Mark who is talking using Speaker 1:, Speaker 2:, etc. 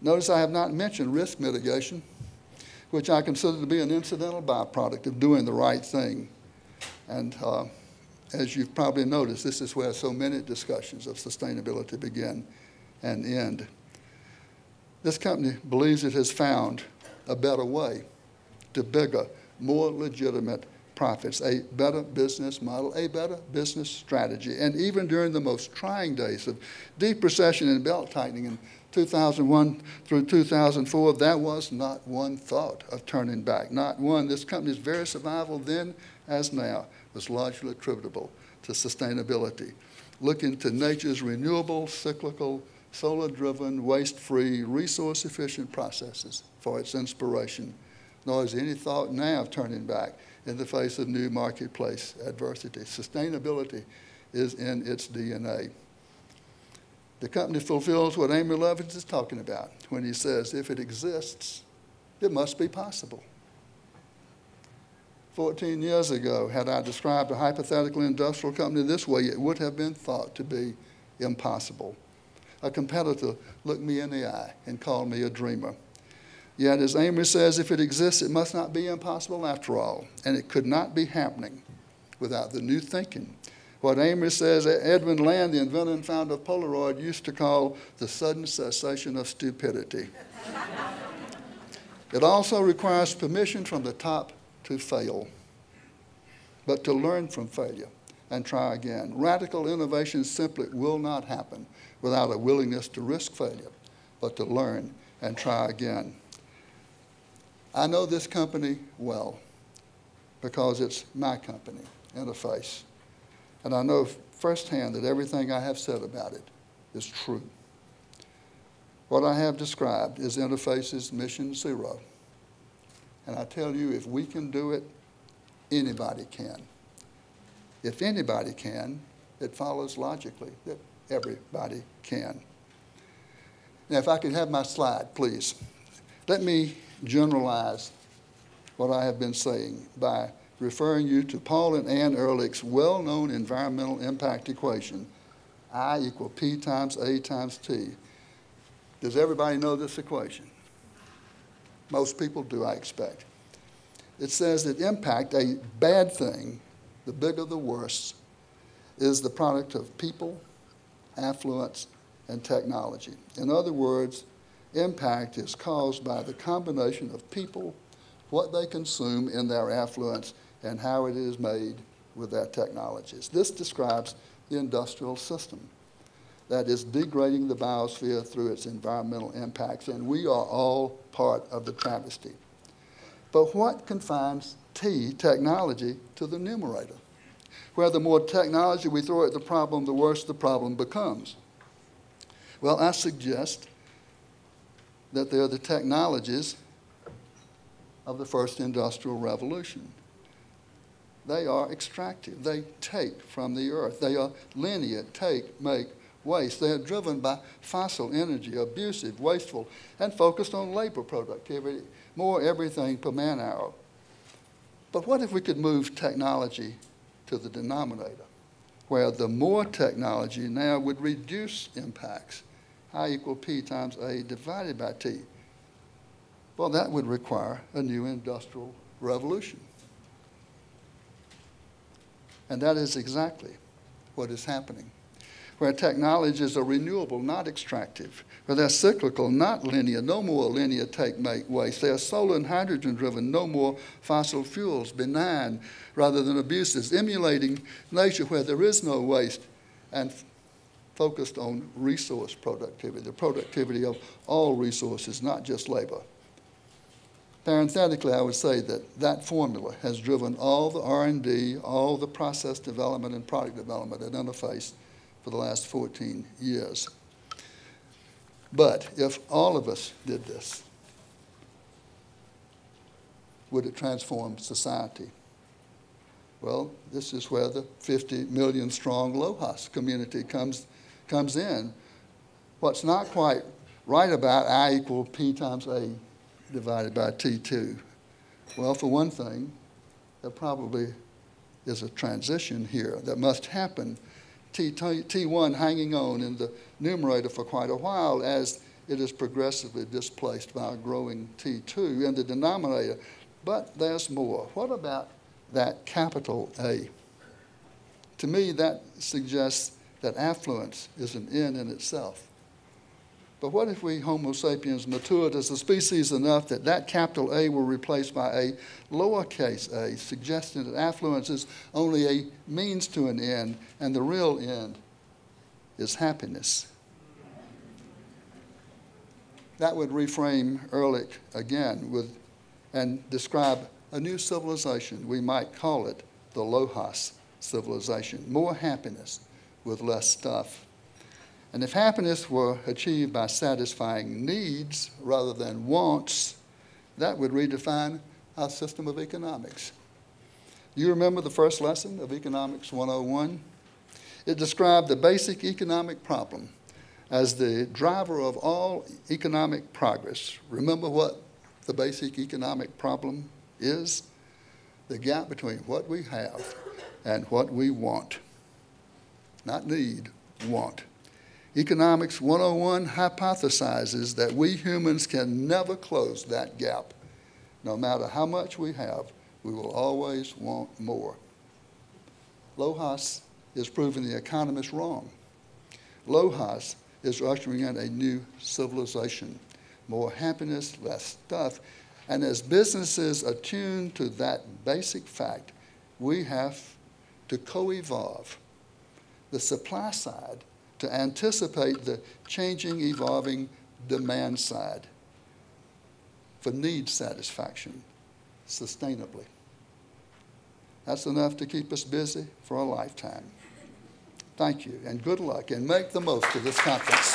Speaker 1: Notice I have not mentioned risk mitigation, which I consider to be an incidental byproduct of doing the right thing. And as you've probably noticed, this is where so many discussions of sustainability begin and end. This company believes it has found a better way to bigger, more legitimate profits, a better business model, a better business strategy. And even during the most trying days of deep recession and belt tightening in 2001 through 2004, there was not one thought of turning back, not one. This company's very survival then as now was largely attributable to sustainability, looking to nature's renewable, cyclical, solar-driven, waste-free, resource-efficient processes for its inspiration. Nor is any thought now of turning back in the face of new marketplace adversity. Sustainability is in its DNA. The company fulfills what Amory Lovins is talking about when he says, if it exists, it must be possible. 14 years ago, had I described a hypothetical industrial company this way, it would have been thought to be impossible. A competitor looked me in the eye and called me a dreamer. Yet, as Amory says, if it exists, it must not be impossible after all, and it could not be happening without the new thinking. What Amory says, Edwin Land, the inventor and founder of Polaroid, used to call the sudden cessation of stupidity. It also requires permission from the top to fail, but to learn from failure and try again. Radical innovation simply will not happen without a willingness to risk failure, but to learn and try again. I know this company well because it's my company, Interface. And I know firsthand that everything I have said about it is true. What I have described is Interface's mission zero. And I tell you, if we can do it, anybody can. If anybody can, it follows logically that everybody can. Now, if I could have my slide, please. Let me generalize what I have been saying by referring you to Paul and Ann Ehrlich's well-known environmental impact equation, I equal P times A times T. Does everybody know this equation? Most people do, I expect. It says that impact, a bad thing, the bigger the worse, is the product of people, affluence, and technology. In other words, impact is caused by the combination of people, what they consume in their affluence, and how it is made with their technologies. This describes the industrial system that is degrading the biosphere through its environmental impacts, and we are all part of the travesty. But what confines T, technology, to the numerator? Where the more technology we throw at the problem, the worse the problem becomes. Well, I suggest that they are the technologies of the first industrial revolution. They are extractive. They take from the earth. They are linear, take, make, waste. They are driven by fossil energy, abusive, wasteful, and focused on labor productivity, more everything per man hour. But what if we could move technology to the denominator, where the more technology now would reduce impacts, I equal P times A divided by T? Well, that would require a new industrial revolution. And that is exactly what is happening, where technologies are renewable, not extractive, where they're cyclical, not linear, no more linear take, make, waste. They are solar and hydrogen driven, no more fossil fuels, benign rather than abusive, emulating nature where there is no waste, and focused on resource productivity, the productivity of all resources, not just labor. Parenthetically, I would say that that formula has driven all the R&D, all the process development and product development at Interface for the last 14 years. But if all of us did this, would it transform society? Well, this is where the 50 million strong LOHAS community comes in. What's not quite right about I equal P times A divided by T2? Well, for one thing, there probably is a transition here that must happen. T1 hanging on in the numerator for quite a while as it is progressively displaced by a growing T2 in the denominator. But there's more. What about that capital A? To me, that suggests that affluence is an end in itself. But what if we Homo sapiens matured as a species enough that that capital A were replaced by a lowercase a, suggesting that affluence is only a means to an end, and the real end is happiness? That would reframe Ehrlich again and describe a new civilization. We might call it the LOHAS civilization, more happiness with less stuff. And if happiness were achieved by satisfying needs rather than wants, that would redefine our system of economics. You remember the first lesson of Economics 101? It described the basic economic problem as the driver of all economic progress. Remember what the basic economic problem is? The gap between what we have and what we want. Not need, want. Economics 101 hypothesizes that we humans can never close that gap. No matter how much we have, we will always want more. LOHAS is proving the economists wrong. LOHAS is ushering in a new civilization, more happiness, less stuff. And as businesses attune to that basic fact, we have to co-evolve the supply side to anticipate the changing, evolving demand side for need satisfaction sustainably. That's enough to keep us busy for a lifetime. Thank you, and good luck, and make the most of this conference.